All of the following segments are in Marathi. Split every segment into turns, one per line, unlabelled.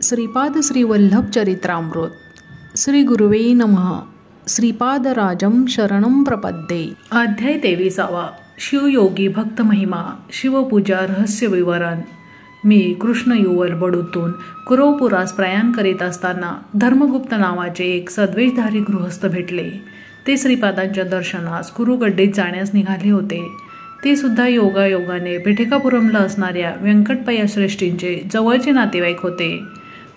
श्रीपाद श्री वल्लभ चरित्रामृत श्री गुरुवे नमः. श्रीपादराजं शरणं प्रपद्ये.
अध्याय 23. शिवयोगी भक्त महिमा. शिवपूजा रहस्य विवरण. मी कृष्ण युवल बडूतून कुरवपुरास प्रयाण करीत असताना धर्मगुप्त नावाचे एक सद्वेषधारी गृहस्थ भेटले. ते श्रीपादांच्या दर्शनास कुरुगड्डीत जाण्यास निघाले होते. ते सुद्धा योगायोगाने पेठेकापुरमला असणाऱ्या व्यंकटपय्या श्रेष्ठींचे जवळचे नातेवाईक होते.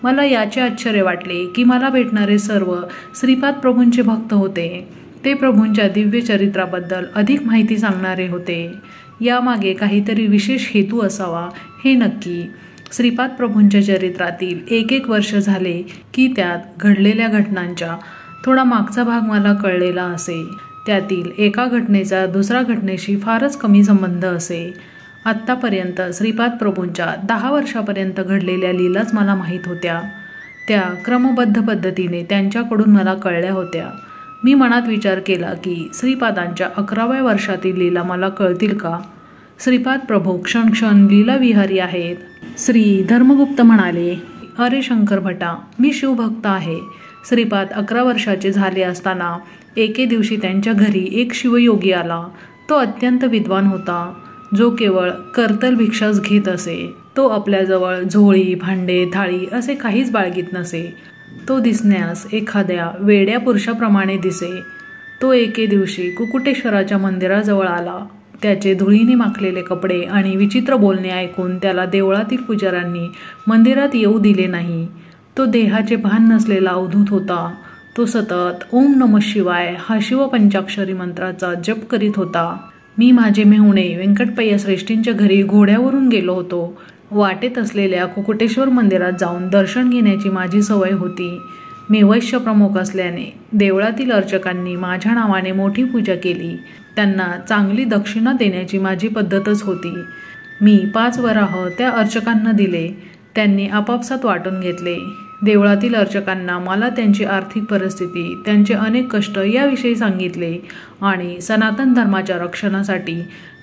मला याचे आश्चर्य वाटले की मला भेटणारे सर्व श्रीपाद प्रभूंचे भक्त होते. ते प्रभूंच्या दिव्य चरित्राबद्दल अधिक माहिती सांगणारे होते. यामागे काहीतरी विशेष हेतू असावा हे नक्की. श्रीपाद प्रभूंच्या चरित्रातील एक वर्ष झाले की त्यात घडलेल्या घटनांचा थोडा मागचा भाग मला कळलेला असे. त्यातील एका घटनेचा दुसऱ्या घटनेशी फारच कमी संबंध असे. आत्तापर्यंत श्रीपाद प्रभूंच्या 10 वर्षापर्यंत घडलेल्या लीलाच मला माहीत होत्या. त्या क्रमबद्ध पद्धतीने त्यांच्याकडून मला कळल्या होत्या. मी मनात विचार केला की श्रीपादांच्या 11व्या वर्षातील लीला मला कळतील का? श्रीपाद प्रभू क्षण लीलाविहारी आहेत. श्री धर्मगुप्त म्हणाले, अरे शंकर भटा, मी शिवभक्त आहे. श्रीपाद 11 वर्षाचे झाले असताना एके दिवशी त्यांच्या घरी एक शिवयोगी आला. तो अत्यंत विद्वान होता, जो केवळ कर्तल भिक्षाच घेत असे. तो आपल्याजवळ झोळी, भांडे, थाळी असे काहीच बाळगीत नसे. तो दिसण्यास एखाद्या वेड्या पुरुषाप्रमाणे दिसे. तो एके दिवशी कुकुटेश्वराच्या मंदिराजवळ आला. त्याचे धुळीने माखलेले कपडे आणि विचित्र बोलणे ऐकून त्याला देवळातील पुजाऱ्यांनी मंदिरात येऊ दिले नाही. तो देहाचे भान नसलेला अवधूत होता. तो सतत ओम नमः शिवाय हा शिवपंचाक्षरी मंत्राचा जप करीत होता. मी माझे मेहुणे व्यंकटपय्या श्रेष्ठींच्या घरी घोड्यावरून गेलो होतो. वाटेत असलेल्या कुकुटेश्वर मंदिरात जाऊन दर्शन घेण्याची माझी सवय होती. मी वैश्य प्रमुख असल्याने देवळातील अर्चकांनी माझ्या नावाने मोठी पूजा केली. त्यांना चांगली दक्षिणा देण्याची माझी पद्धतच होती. मी 5 वराह त्या अर्चकांना दिले. त्यांनी आपापसात वाटून घेतले. देवळातील अर्चकांना मला त्यांची आर्थिक परिस्थिती, त्यांचे अनेक कष्ट याविषयी सांगितले आणि सनातन धर्माच्या रक्षणासाठी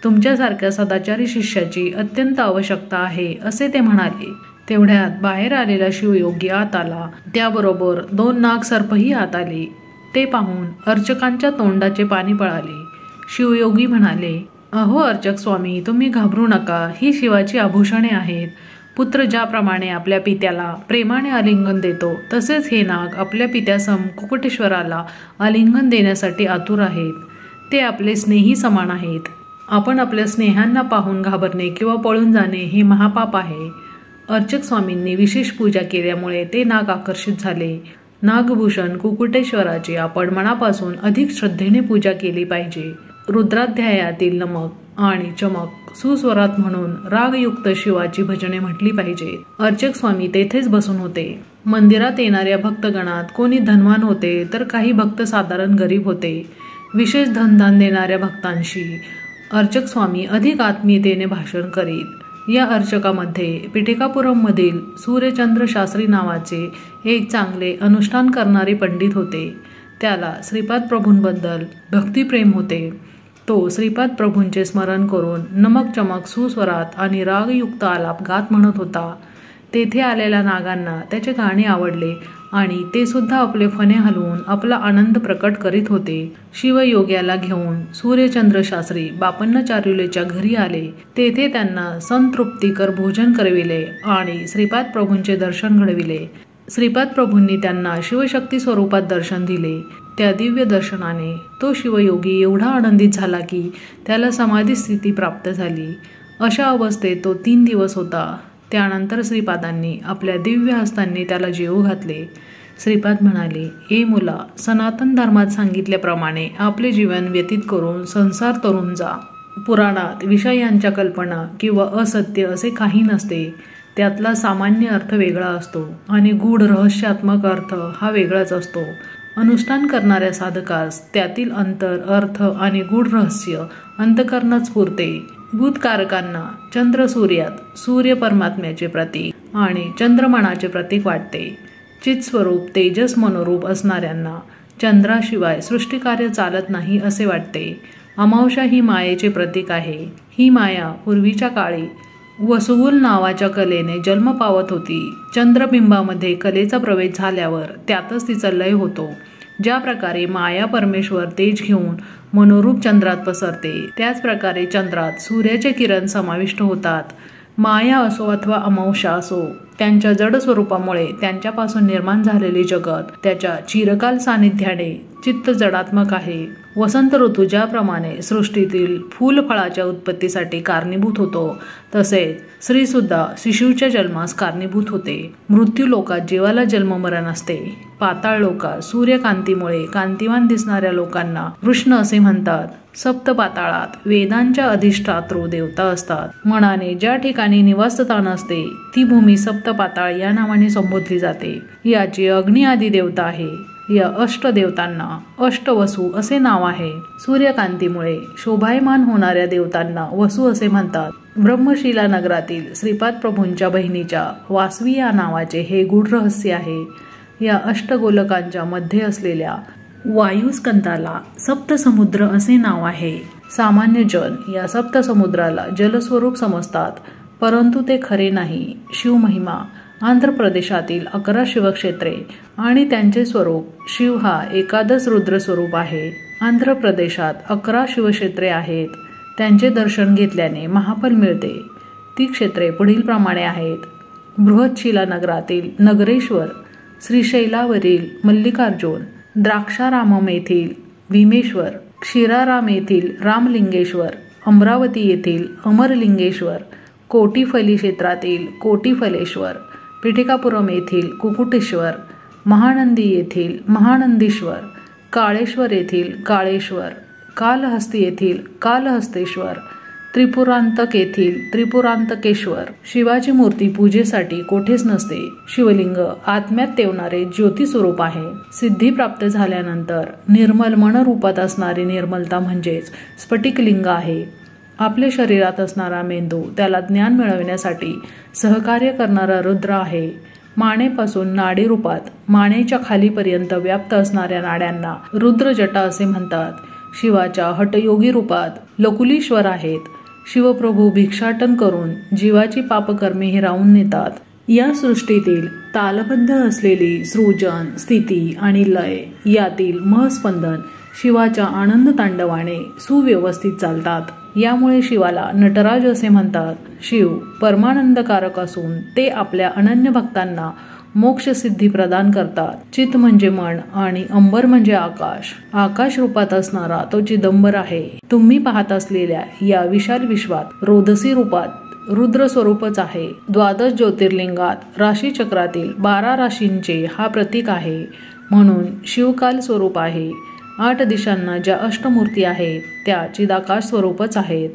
तुमच्यासारख्या सदाचारी शिष्याची अत्यंत आवश्यकता आहे असे ते म्हणाले. तेवढ्यात बाहेर आलेला शिवयोगी आत आला. त्याबरोबर 2 नागसर्पही आत आले. ते पाहून अर्चकांच्या तोंडाचे पाणी पळाले. शिवयोगी म्हणाले, अहो अर्चक स्वामी, तुम्ही घाबरू नका. ही शिवाची आभूषणे आहेत. पुत्र ज्याप्रमाणे आपल्या पित्याला प्रेमाने आलिंगन देतो, तसेच हे नाग आपल्या पित्यासम कुकुटेश्वराला आलिंगन देण्यासाठी आतुर आहेत. ते आपले स्नेही समान आहेत. आपण आपल्या स्नेहांना पाहून घाबरणे किंवा पळून जाणे हे महापाप आहे. अर्चक स्वामींनी विशेष पूजा केल्यामुळे ते नाग आकर्षित झाले. नागभूषण कुकुटेश्वराची आपण मनापासून अधिक श्रद्धेने पूजा केली पाहिजे. रुद्राध्यायातील नमक आणि चमक सुस्वरात म्हणून रागयुक्त शिवाची भजने म्हटली पाहिजेत. अर्चक स्वामी तेथेच बसून होते. मंदिरात येणाऱ्या भक्तगणात कोणी धनवान होते तर काही भक्त साधारण गरीब होते. विशेष धनदान देणाऱ्या भक्तांशी अर्चक स्वामी अधिक आत्मीयतेने भाषण करीत. या अर्चकामध्ये पेठेकापुरममधील सूर्यचंद्र शास्त्री नावाचे एक चांगले अनुष्ठान करणारे पंडित होते. त्याला श्रीपाद प्रभूंबद्दल भक्तिप्रेम होते. तो श्रीपाद प्रभूंचे स्मरण करून नमक चमक सुस्वरात आणि रागयुक्त आलाप गात म्हणत होता. तेथे आलेल्या नागांना त्याचे गाणे आवडले आणि ते सुद्धा आपले फणे हलवून आपला आनंद प्रकट करीत होते. शिवयोग्याला घेऊन सूर्यचंद्र शास्त्री बापन्नचार्युलेच्या घरी आले. तेथे त्यांना संतृप्तिकर भोजन करविले आणि श्रीपाद प्रभूंचे दर्शन घडविले. श्रीपाद प्रभूंनी त्यांना शिवशक्ती स्वरूपात दर्शन दिले. त्या दिव्य दर्शनाने तो शिवयोगी एवढा आनंदित झाला की त्याला समाधी स्थिती प्राप्त झाली. अशा अवस्थेत तो 3 दिवस होता. त्यानंतर श्रीपादांनी आपल्या दिव्य हस्तांनी त्याला जेवू घातले. श्रीपाद म्हणाले, ए मुला, सनातन धर्मात सांगितल्याप्रमाणे आपले जीवन व्यतीत करून संसार तरून जा. पुराणात विषयांच्या कल्पना किंवा असत्य असे काही नसते. त्यातला सामान्य अर्थ वेगळा असतो आणि गूढ रहस्यात्मक अर्थ हा वेगळाच असतो. अनुष्ठान करणाऱ्या साधकास त्यातील अंतर, अर्थ आणि गूढ रहस्य अंतःकरणात स्फुरते. भूतकारकांना चंद्र सूर्यात सूर्य परमात्म्याचे प्रतीक आणि चंद्रमणाचे प्रतीक वाटते. चित्स्वरूप तेजस मनोरूप असणाऱ्यांना चंद्राशिवाय सृष्टिकार्य चालत नाही असे वाटते. अमावस्या ही मायेचे प्रतीक आहे. ही माया पूर्वीच्या काळी वसुगुल नावाच्या कलेने जन्म पावत होती. चंद्रबिंबामध्ये कलेचा प्रवेश झाल्यावर त्यातच तिचा लय होतो. ज्या प्रकारे माया परमेश्वर तेज घेऊन मनोरूप चंद्रात पसरते, त्याच प्रकारे चंद्रात सूर्याचे किरण समाविष्ट होतात. माया असो अथवा अमावस्या असो, त्यांच्या जड स्वरूपामुळे त्यांच्यापासून निर्माण झालेले जगत त्याच्या चिरकाल सानिध्याने चित्त जडात्मक आहे. वसंत ऋतू ज्याप्रमाणे सृष्टीतील फूलफळाच्या उत्पत्तीसाठी कारणीभूत होतो, तसेच स्त्रीसुद्धा शिशूच्या जन्मास कारणीभूत होते. मृत्यू लोकात जीवाला जन्ममरण असते. पाताळ लोकात सूर्यकांतीमुळे कांतिवान दिसणाऱ्या लोकांना कृष्ण असे म्हणतात. सप्त पाताळात वेदांच्या अधिष्ठातृ देवता असतात. मनाने ज्या ठिकाणी निवासस्थान असते ती भूमी सप्त पाताळ या नावाने संबोधली जाते. याची अग्नी आदी देवता आहे. या अष्टदेवतांना अष्टवसू असे नाव आहे. सूर्यकांतीमुळे शोभायमान होणाऱ्या देवतांना वसू असे म्हणतात. ब्रह्मशिला नगरातील श्रीपाद प्रभूंच्या बहिणीच्या वासवी या नावाचे हे गूढ रहस्य आहे. या अष्टगोलकांच्या मध्ये असलेल्या वायुस्कंदाला सप्तसमुद्र असे नाव आहे. सामान्य जन या सप्तसमुद्राला जलस्वरूप समजतात, परंतु ते खरे नाही. शिवमहिमा आंध्र प्रदेशातील 11 शिवक्षेत्रे आणि त्यांचे स्वरूप शिव हा एकादश रुद्र स्वरूप आहे. आंध्र प्रदेशात 11 शिवक्षेत्रे आहेत. त्यांचे दर्शन घेतल्याने महाफल मिळते. ती क्षेत्रे पुढील प्रमाणे आहेत. बृहतशिला नगरातील नगरेश्वर, श्रीशैलावरील मल्लिकार्जुन, द्राक्षारामम येथील भीमेश्वर, क्षीराराम येथील रामलिंगेश्वर, अमरावती येथील अमरलिंगेश्वर, कोटीफली क्षेत्रातील कोटीफलेश्वर, पिठिकापुरम येथील कुकुटेश्वर, महानंदी येथील महानंदीश्वर, काळेश्वर येथील काळेश्वर, कालहस्ती येथील कालहस्तेश्वर, त्रिपुरांतक येथील त्रिपुरांतकेश्वर. शिवाची मूर्ती पूजेसाठी कोठेच नसते. शिवलिंग आत्म्यात तेवणारे ज्योती स्वरूप आहे. सिद्धी प्राप्त झाल्यानंतर निर्मल मनरूपात असणारी निर्मलता म्हणजेच स्फटिकलिंग आहे. आपल्या शरीरात असणारा मेंदू त्याला ज्ञान मिळविण्यासाठी सहकार्य करणारा रुद्र आहे. मानेपासून नाडी रूपात मानेच्या खालीपर्यंत व्याप्त असणाऱ्या नाड्यांना रुद्रजटा असे म्हणतात. शिवाच्या हटयोगी रूपात लकुलीश्वर आहेत. शिवप्रभू भिक्षाटन करून जीवाची पापकर्मे हिरावून नेतात. या सृष्टीतील तालबद्ध असलेली सृजन, स्थिती आणि लय यातील महस्पंदन शिवाच्या आनंद तांडवाने सुव्यवस्थित चालतात. यामुळे शिवाला नटराज असे म्हणतात. शिव परमानंदकारक असून ते आपल्या अनन्य भक्तांना मोक्ष सिद्धी प्रदान करतात. चित म्हणजे मन आणि अंबर म्हणजे आकाश. आकाश रूपात असणारा तो चिदंबर आहे. तुम्ही पाहत असलेल्या या विशाल विश्वात रोदसी रूपात रुद्र स्वरूपच आहे. द्वादश ज्योतिर्लिंगात राशीचक्रातील 12 राशींचे हा प्रतीक आहे, म्हणून शिवकाल स्वरूप आहे. 8 दिशांना ज्या अष्टमूर्ती आहेत त्या चिदाकाश स्वरूपच आहेत.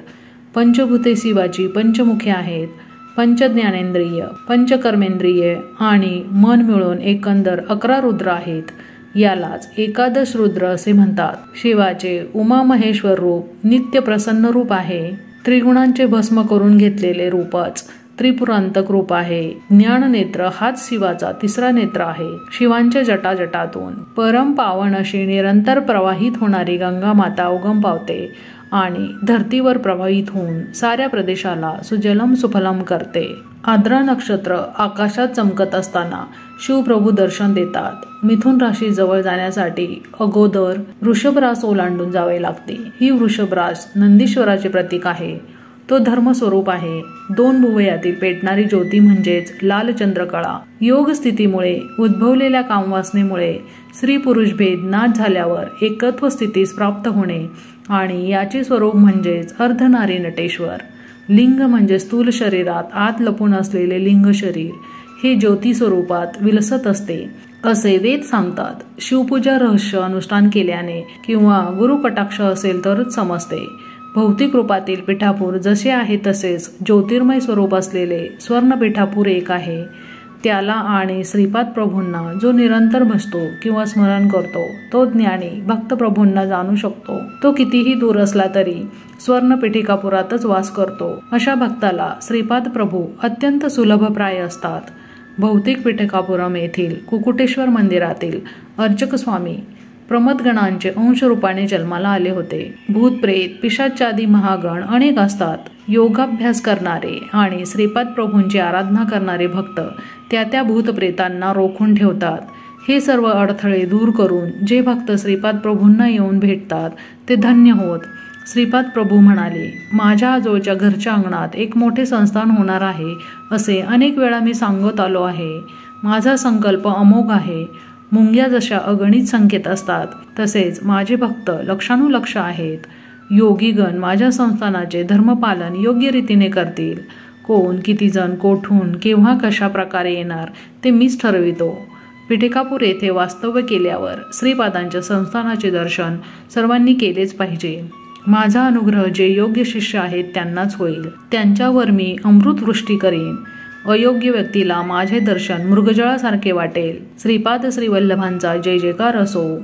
पंचभूते शिवाची पंचमुखे आहेत. पंचज्ञानेंद्रिय, पंचकर्मेंद्रिय आणि मन मिळून एकंदर 11 रुद्र आहेत. यालाच एकादश रुद्र असे म्हणतात. शिवाचे उमामहेश्वर रूप नित्य प्रसन्न रूप आहे. त्रिगुणांचे भस्म करून घेतलेले रूपच त्रिपुरांतक रूप आहे. ज्ञाननेत्र हाच शिवाचा 3रा नेत्र आहे. शिवांच्या जटाजटातून परम पावन अशी निरंतर प्रवाहित होणारी गंगा माता उगम पावते आणि धर्तीवर प्रवाहित होऊन साऱ्या प्रदेशाला सुजलम सुफलम करते. आद्रा नक्षत्र आकाशात चमकत असताना शिवप्रभू दर्शन देतात. मिथुन राशी जवळ जाण्यासाठी अगोदर वृषभरास ओलांडून जावे लागते. ही वृषभरास नंदीश्वराचे प्रतीक आहे. तो धर्मस्वरूप आहे. 2 भुवयातील पेटणारी ज्योती म्हणजेच लाल चंद्रकळा. योग स्थितीमुळे उद्भवलेल्या कामवासनेमुळे स्त्री पुरुष भेद नाश झाल्यावर एकत्व स्थितीस प्राप्त होणे आणि याचे स्वरूप म्हणजेच अर्धनारी नटेश्वर. लिंग म्हणजे स्थूल शरीरात आत लपून असलेले लिंग शरीर हे ज्योती स्वरूपात विलसत असते असे वेद सांगतात. शिवपूजा रहस्य अनुष्ठान केल्याने किंवा गुरुकटाक्ष असेल तरच समजते. भौतिक रूपातील पिठापूर जसे आहे तसेच ज्योतिर्मय स्वरूप असलेले स्वर्ण पिठापूर एक आहे. त्याला आणि श्रीपाद प्रभूंना जो निरंतर भजतो किंवा स्मरण करतो तो ज्ञानी भक्त प्रभूंना जाणू शकतो. तो कितीही दूर असला तरी स्वर्ण पिठिकापुरातच वास करतो. अशा भक्ताला श्रीपाद प्रभू अत्यंत सुलभप्राय असतात. भौतिक पिठिकापुरम येथील कुकुटेश्वर मंदिरातील अर्चक स्वामी प्रमदगणांचे अंश रूपाने जन्माला आले होते. भूत प्रेत पिशाचादी महागण अनेक असतात. योगाभ्यास करणारे आणि श्रीपाद प्रभूंची आराधना करणारे भक्त त्या भूतप्रेतांना रोखून ठेवतात. हे सर्व अडथळे दूर करून जे भक्त श्रीपाद प्रभूंना येऊन भेटतात ते धन्य होत. श्रीपाद प्रभू म्हणाले, माझ्या आजोळच्या घरच्या अंगणात एक मोठे संस्थान होणार आहे असे अनेक वेळा मी सांगत आलो आहे. माझा संकल्प अमोघ आहे. मुंग्या जशा अगणित संख्येत असतात तसेच माझे भक्त लक्षानुलक्ष आहेत. योगीगण माझ्या संस्थानाचे धर्मपालन योग्य रीतीने करतील. कोण किती जण कोठून केव्हा कशा प्रकारे येणार ते मीच ठरवितो. पिठेकापूर येथे वास्तव्य केल्यावर श्रीपादांच्या संस्थानाचे दर्शन सर्वांनी केलेच पाहिजे. माझा अनुग्रह जे योग्य शिष्य आहेत त्यांनाच होईल. त्यांच्यावर मी अमृतवृष्टी करीन. अयोग्य व्यक्तीला माझे दर्शन मृगजळासारखे वाटेल. श्रीपाद श्रीवल्लभांचा जय जयकार असो.